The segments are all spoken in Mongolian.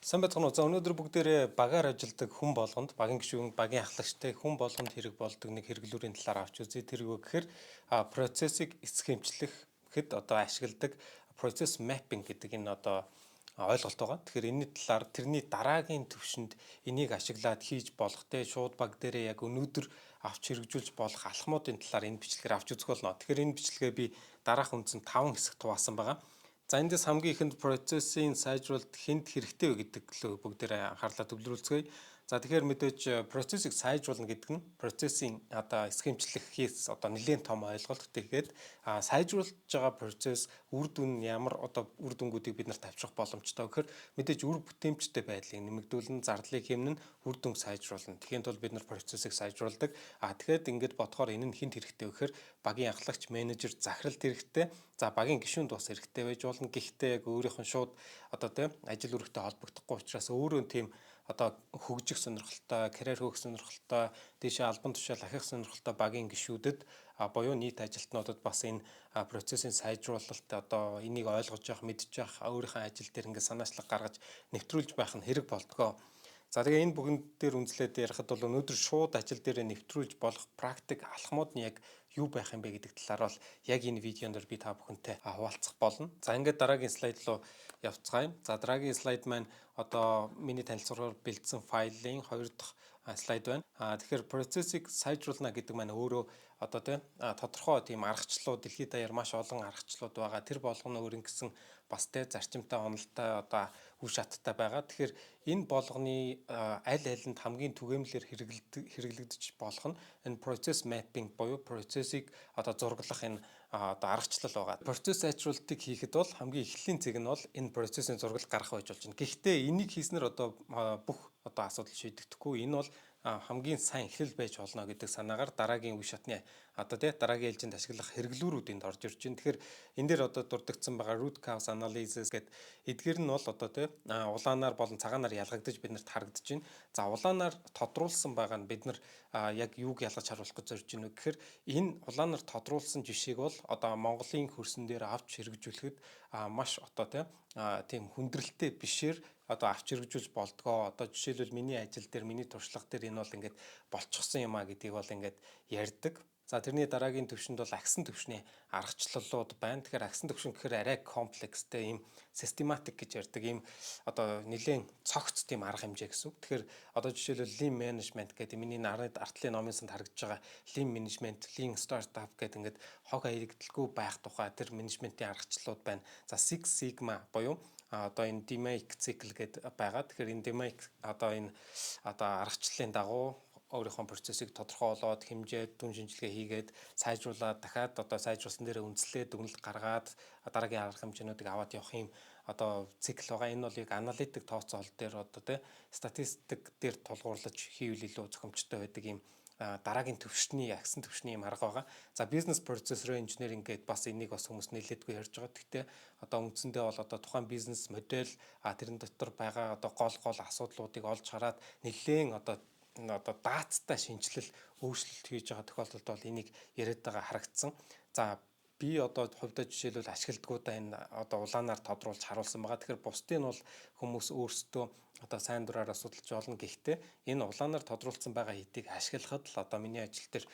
Сайн байцгаана уу. За өнөөдөр бүгдээрээ багаар ажилладаг хүн болгонд багийн гишүүн, багийн ахлагчтай хүн болгонд хэрэг болдог нэг хэрэглүүрийн талаар авч үзье. Тэр юу гэхээр процессыг эсхэмчлэхэд одоо ашигладаг process mapping гэдэг энэ одоо ойлголт байгаа. Тэгэхээр энэний талаар тэрний дараагийн төвшөнд энийг ашиглаад хийж болох те шууд баг дээрээ яг өнөөдөр авч хэрэгжүүлж болох алхмуудын талаар энэ бичлэгээр авч үзэх болно. Тэгэхээр энэ бичлэгээ би дараах үндсэнд 5 хэсэгт хуваасан байгаа. За эндээс хамгийн ихэнд процессын сайжруулалт хэнд хэрэгтэй вэ гэдэг лөө бүгдээрээ анхаарлаа төвлөрүүлцгээе. За тэгэхээр мэдээж процессыг сайжруулна гэдэг нь процессын одоо эсхэмчлэхээс одоо нэлээд том ойлголт. Тэгээд сайжруулж байгаа процесс үр дүн нь ямар одоо үр дүнгуудыг бид нарт авчрах боломжтой гэхээр мэдээж үр бүтээмжтэй байдлыг нэмэгдүүлэн зардлыг хэмнэн үр дүнг сайжруулна. Тэгэхийн тулд бид нар процессыг сайжруулдаг. Тэгэхээр ингээд бодохоор энэ нь хэнд хэрэгтэй вэ гэхээр багийн ахлагч, менежер, захиралд хэрэгтэй. За багийн гишүүнд бас хэрэгтэй байж болно. Гэхдээ яг өөрийнх нь шууд одоо тийм ажил үрэгтэй холбогдохгүй учраас өөрөө тийм одоо хөгжих сонирхолтой, карьер хөөх сонирхолтой, дээшээ албан тушаал ахих сонирхолтой багийн гишүүдэд буюу нийт ажилтнуудад бас энэ процессын сайжруулалт одоо энийг ойлгож явах, мэдж явах, өөрийнхөө ажил дээр ингээд санаачлаг гаргаж нэвтрүүлж байх нь хэрэг болдгоо. За тэгээ энэ бүгэн дээр үндэслээд ярихад бол өнөөдөр шууд ажил дээр нэвтрүүлж болох практик алхмууд нь яг юу байх юм бэ гэдэг талаар бол яг энэ видеонд би та бүхэнтэй хуваалцах болно. За ингээд дараагийн слайд руу явцгаая. За дараагийн слайд маань одоо миний танилцуулгаар бэлдсэн файлын 2 дахь слайд байна. Тэгэхээр процессыг сайжруулна гэдэг маань өөрөө одоо тийм тодорхой тийм аргачлалууд дэлхийд даяар маш олон аргачлалууд байгаа. Тэр болгоно өөрийн гэсэн бас тэ зарчимтай, онолтой одоо үе шаттай байгаа. Тэгэхээр энэ болгоны аль алинд хамгийн түгээмлэр хэрэглэгдэж болох нь энэ process mapping буюу процессыг одоо зураглах энэ одоо аргачлал байгаа. Процесс сайжруулалтыг хийхэд бол хамгийн эхлэлийн зэг нь бол энэ процессын зураг гарах байж болж байна. Гэхдээ энийг хийснээр одоо бүх одоо асуудал шийдэгдэхгүй. Энэ бол хамгийн сайн эхлэл байж болно гэдэг санаагаар дараагийн үе шатны одоо тий дараагийн ээлжинд ашиглах хэрэглүүрүүдэнд орж ирж байна. Тэгэхээр энэ дээр одоо дурддагдсан байгаа root cause analysis гэдэг эдгээр нь бол одоо тий улаанаар болон цагаанаар ялгагдаж биднэрт харагдаж байна. За улаанаар тодруулсан байгаа нь бид нар яг юуг ялгаж харуулах гэж зорж байна вэ гэхээр энэ улаанаар тодруулсан жишээг бол одоо Монголын хөрсөн дээр авч хэрэгжүүлэхэд маш одоо тийм хүндрэлтэй бишээр одоо авч хэрэгжүүлж болдгоо. Одоо жишээлбэл миний ажил дээр, миний туршлага дээр энэ бол ингээд болчихсон юм а гэдгийг бол ингээд ярьдаг. За тэрний дараагийн төвшөнд бол агсан төвшний аргачлалууд байна. Тэгэхээр агсан төвшин гэхээр арай комплекстэй ийм систематик гэж ярьдаг ийм одоо нэлээд цогц тийм арга хэмжээ гэсэн үг. Тэгэхээр одоо жишээлбэл lean management гэдэг миний артлын номын санд харагдж байгаа lean management, lean startup гэдэг ингээд хог хаягдaltaгүй байх тухай тэр менежментийн аргачлалууд байна. За Six Sigma буюу одоо энэ DMAIC цикл гэдэг байгаа. Тэгэхээр энэ DMAIC одоо энэ одоо аргачлалын дагуу өөрийнхөө процессыг тодорхойлоод хэмжээд дүн шинжилгээ хийгээд сайжруулаад дахиад одоо сайжруулсан дээрээ үндэслээд дүгнэлт гаргаад дараагийн арга хэмжээнүүдийг аваад явах юм одоо цикл байгаа. Энэ бол яг аналитик тооцоол дээр одоо статистик дээр тулгуурлаж хийвэл илүү зохимжтой байдаг юм дараагийн төвшний агсан төвшний юм арга байгаа. За бизнес процессор инженеринг гэдээ бас энийг бас хүмүүс нэлээдгүй ярьж байгаа. Гэхдээ одоо үндсэндээ бол одоо тухайн бизнес модель тэрэн дотор байгаа одоо гол асуудлуудыг олж хараад нэлээд одоо даацтай шинжилэл өөрчлөлт хийж байгаа тохиолдолд бол энийг яриад байгаа харагдсан. За би одоо хувьдаа жишээлбэл ашигладгуудаа энэ одоо улаанаар тодруулж харуулсан байгаа. Тэгэхээр бусдыг нь бол хүмүүс өөрсдөө одоо сайн дураараа судалж олно. Гэхдээ энэ улаанаар тодруулсан байгаа хэдийг ашиглахад л одоо миний ажил дээр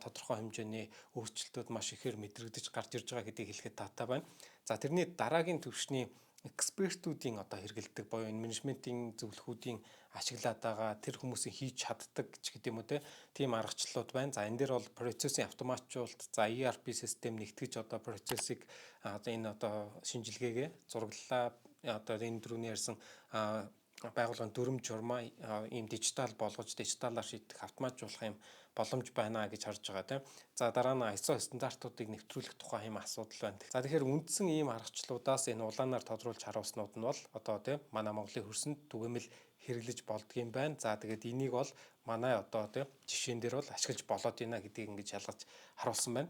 тодорхой хэмжээний өөрчлөлтүүд маш ихээр мэдрэгдэж гарч ирж байгаа гэдгийг хэлэхэд таатай байна. За тэрний дараагийн төвшний экспертүүдийн одоо хэрэгэлдэг буюу энэ менежментийн зөвлөхүүдийн ашиглаад байгаа тэр хүмүүсийн хийж чаддаг ч гэдэг юм уу тийм аргачлалууд байна. За энэ дээр бол процессын автоматжуулалт, за ERP систем нэгтгэж одоо процессыг энэ одоо шинжилгээгээ зураглалаа одоо энэ дөрөвний ярьсан байгууллагын дүрм журмаа ийм дижитал болгож дижиталаар шийдэх автоматжуулах юм боломж байна гэж харж байгаа тийм. За дараа нь ISO стандартуудыг нэвтрүүлэх тухай юм асуудал байна. За тэгэхээр үндсэн ийм аргачлалуудаас энэ улаанаар тодруулж харуулснууд нь бол одоо тийм манай Монголын хөрсөнд түгээмэл хэрэглэж болдгийм байна. За тэгээд энийг бол манай одоо тийм жишээн дээр бол ашиглаж болоод байна гэдгийг ингэж ялгаж харуулсан байна.